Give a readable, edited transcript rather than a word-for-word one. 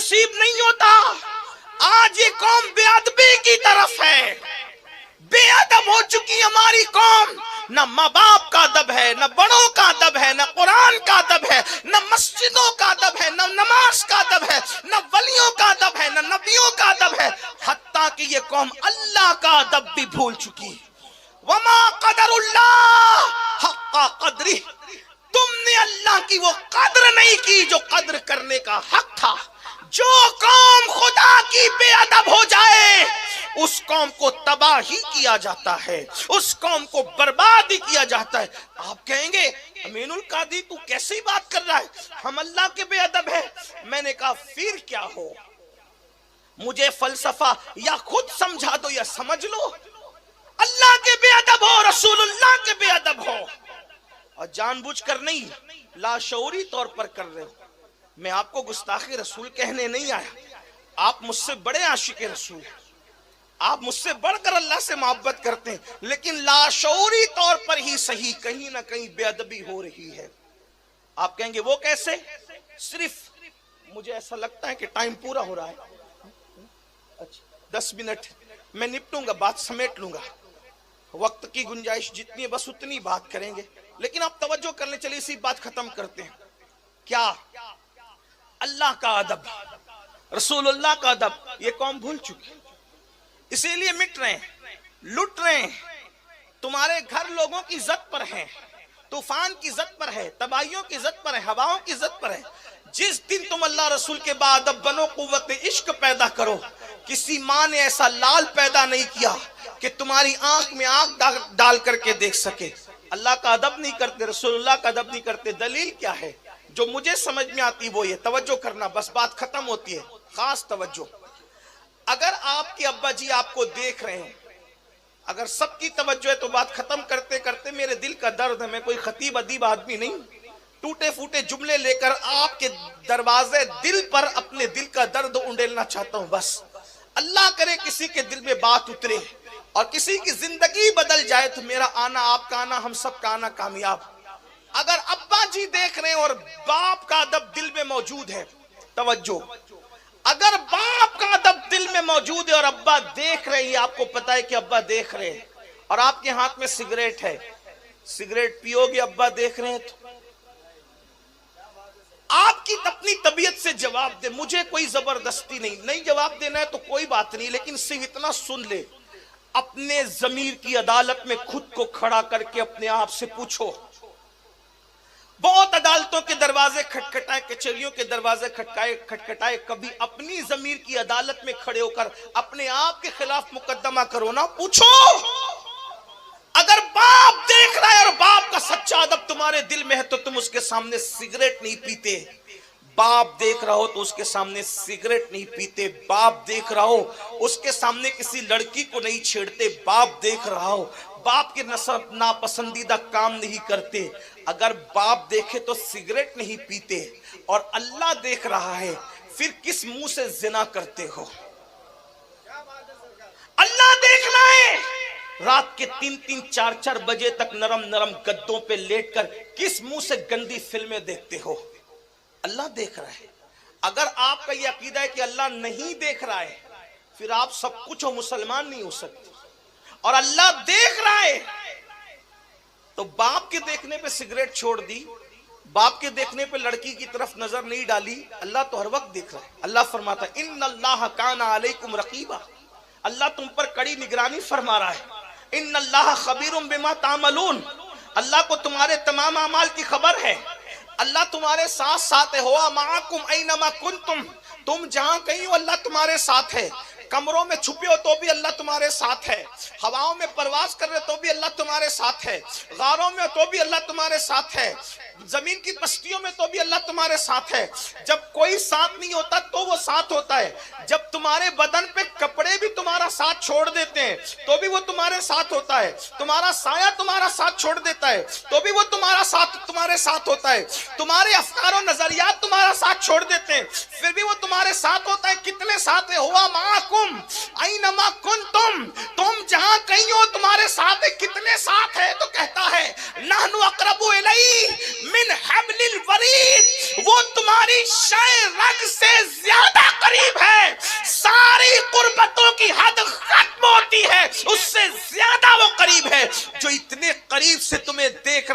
نصیب نہیں ہوتا. آج یہ قوم بے ادبی کی طرف ہے. بے ادب ہو چکی ہماری قوم. نہ ماں باپ کا ادب ہے، نہ بڑوں کا ادب ہے، نہ قرآن کا ادب ہے، نہ مسجدوں کا ادب ہے، نہ نماز کا ادب ہے، نہ ولیوں کا ادب ہے، نہ نبیوں کا ادب ہے. حتیٰ کہ یہ قوم اللہ کا ادب بھی بھول چکی. وما قدر اللہ حق قدری. تم نے اللہ کی وہ قدر نہیں کی جو قدر کرنے کا حق تھا. جو قوم خدا کی بے ادب ہو جائے اس قوم کو تباہ ہی کیا جاتا ہے، اس قوم کو برباد ہی کیا جاتا ہے. آپ کہیں گے امین القادری تو کیسی بات کر رہا ہے، ہم اللہ کے بے ادب ہیں. میں نے کہا پھر کیا ہو، مجھے فلسفہ یا خود سمجھا دو یا سمجھ لو. اللہ کے بے ادب ہو، رسول اللہ کے بے ادب ہو، اور جان بوجھ کر نہیں، لاشعوری طور پر کر رہے ہو. میں آپ کو گستاخ رسول کہنے نہیں آیا. آپ مجھ سے بڑے عاشق رسول ہیں، آپ مجھ سے بڑھ کر اللہ سے محبت کرتے ہیں، لیکن لاشعوری طور پر ہی صحیح کہیں نہ کہیں بے ادبی ہو رہی ہے. آپ کہیں گے وہ کیسے؟ صرف مجھے ایسا لگتا ہے کہ ٹائم پورا ہو رہا ہے. اچھا 10 منٹ میں نپٹوں گا، بات سمیٹ لوں گا. وقت کی گنجائش جتنی بس اتنی بات کریں گے، لیکن آپ توجہ کرنے چلیے اسی بات ختم کرتے ہیں. کیا اللہ کا ادب، رسول اللہ کا ادب یہ قوم بھول چکی، اسی لیے مٹ رہے ہیں، لٹ رہے ہیں. تمہارے گھر لوگوں کی عزت پر ہے، طوفان کی عزت پر ہے، تباہیوں کی عزت پر ہے، ہواؤں کی عزت پر ہے. جس دن تم اللہ رسول کے بعد ادب بنو، قوت عشق پیدا کرو. کسی ماں نے ایسا لال پیدا نہیں کیا کہ تمہاری آنکھ میں آنکھ ڈال کر کے دیکھ سکے. اللہ کا ادب نہیں کرتے، رسول اللہ کا ادب نہیں کرتے. دلیل کیا ہے؟ جو مجھے سمجھ میں آتی وہ یہ. توجہ کرنا، بس بات ختم ہوتی ہے، خاص توجہ. اگر آپ کے ابا جی آپ کو دیکھ رہے ہیں، اگر سب کی توجہ ہے تو بات ختم کرتے کرتے میرے دل کا درد ہے. میں کوئی خطیب ادیب آدمی نہیں، ٹوٹے پھوٹے جملے لے کر آپ کے دروازے دل پر اپنے دل کا درد انڈیلنا چاہتا ہوں. بس اللہ کرے کسی کے دل میں بات اترے اور کسی کی زندگی بدل جائے تو میرا آنا، آپ کا آنا، ہم سب کا آنا کامیاب. اگر ابا جی دیکھ رہے ہیں اور باپ کا ادب دل میں موجود ہے، توجہ، اگر باپ کا ادب دل میں موجود ہے اور ابا دیکھ رہے ہیں، آپ کو پتا ہے کہ ابا دیکھ رہے ہیں، اور آپ کے ہاتھ میں سگریٹ ہے، سگریٹ پیو گے ابا دیکھ رہے ہیں تو آپ کی اپنی طبیعت سے جواب دے. مجھے کوئی زبردستی نہیں جواب دینا ہے تو کوئی بات نہیں، لیکن صرف اتنا سن لے، اپنے ضمیر کی عدالت میں خود کو کھڑا کر کے اپنے آپ سے پوچھو. بہت عدالتوں کے دروازے کھٹکھٹائے، کچہریوں کے دروازے کھٹکھٹائے، کبھی اپنی ضمیر کی عدالت میں کھڑے ہو کر اپنے آپ کے خلاف مقدمہ کرو نا. پوچھو، اگر باپ دیکھ رہا ہے اور باپ کا سچا ادب تمہارے دل میں ہے تو تم اس کے سامنے سگریٹ نہیں پیتے. باپ دیکھ رہا ہو تو اس کے سامنے سگریٹ نہیں پیتے. باپ دیکھ رہا ہو اس کے سامنے کسی لڑکی کو نہیں چھیڑتے. باپ دیکھ رہا ہو باپ کے ناپسندیدہ کام نہیں کرتے. اگر باپ دیکھے تو سگریٹ نہیں پیتے اور اللہ دیکھ رہا ہے، پھر کس منہ سے زنا کرتے ہو؟ اللہ دیکھ رہا ہے، رات کے 3-4 بجے تک نرم گدوں پہ لیٹ کر کس منہ سے گندی فلمیں دیکھتے ہو؟ اللہ دیکھ رہا ہے. اگر آپ کا یہ عقیدہ ہے کہ اللہ نہیں دیکھ رہا ہے، پھر آپ سب کچھ ہو، مسلمان نہیں ہو سکتے. اور اللہ دیکھ رہا ہے تو باپ کے دیکھنے پہ سگریٹ چھوڑ دی، باپ کے دیکھنے پہ لڑکی کی طرف نظر نہیں ڈالی. اللہ تو ہر وقت دیکھ رہا ہے. اللہ فرماتا ہے ان اللہ کان علیکم رقیبا، اللہ تم پر کڑی نگرانی فرما رہا ہے. ان اللہ خبیر بما تعملون، اللہ کو تمہارے تمام اعمال کی خبر ہے. اللہ تمہارے ساتھ ہے. ہوا معاکم اینما کنتم، تم جہاں کہیں ہو اللہ تمہارے ساتھ ہے. کمروں میں چھپے ہو تو بھی اللہ تمہارے ساتھ ہے. ہواؤں میں پرواز کر رہے تو بھی اللہ تمہارے ساتھ ہے. غاروں میں تو بھی اللہ تمہارے ساتھ ہے. زمین کی پستیوں میں تو بھی اللہ تمہارے ساتھ ہے. جب کوئی ساتھ نہیں ہوتا تو وہ ساتھ ہوتا ہے. جب تمہارے بدن پہ کپڑے بھی تمہارا ساتھ چھوڑ دیتے ہیں تو بھی وہ تمہارے ساتھ ہوتا ہے. تمہارا سایہ تمہارا ساتھ چھوڑ دیتا ہے تو بھی وہ تمہارے ساتھ ہوتا ہے. تمہارے افکار و نظریات تمہارا ساتھ چھوڑ دیتے ہیں پھر بھی وہ تمہارے ساتھ ہوتا ہے. کتنے ساتھ ہے؟ ہوا معاکم اینما کنتم، تم جہاں کہیں ہو تمہارے ساتھ ہے. کتنے ساتھ ہے؟ تو کہتا ہے نحن اقرب الیہ من حبل الورید، وہ تمہاری شہ رگ سے زیادہ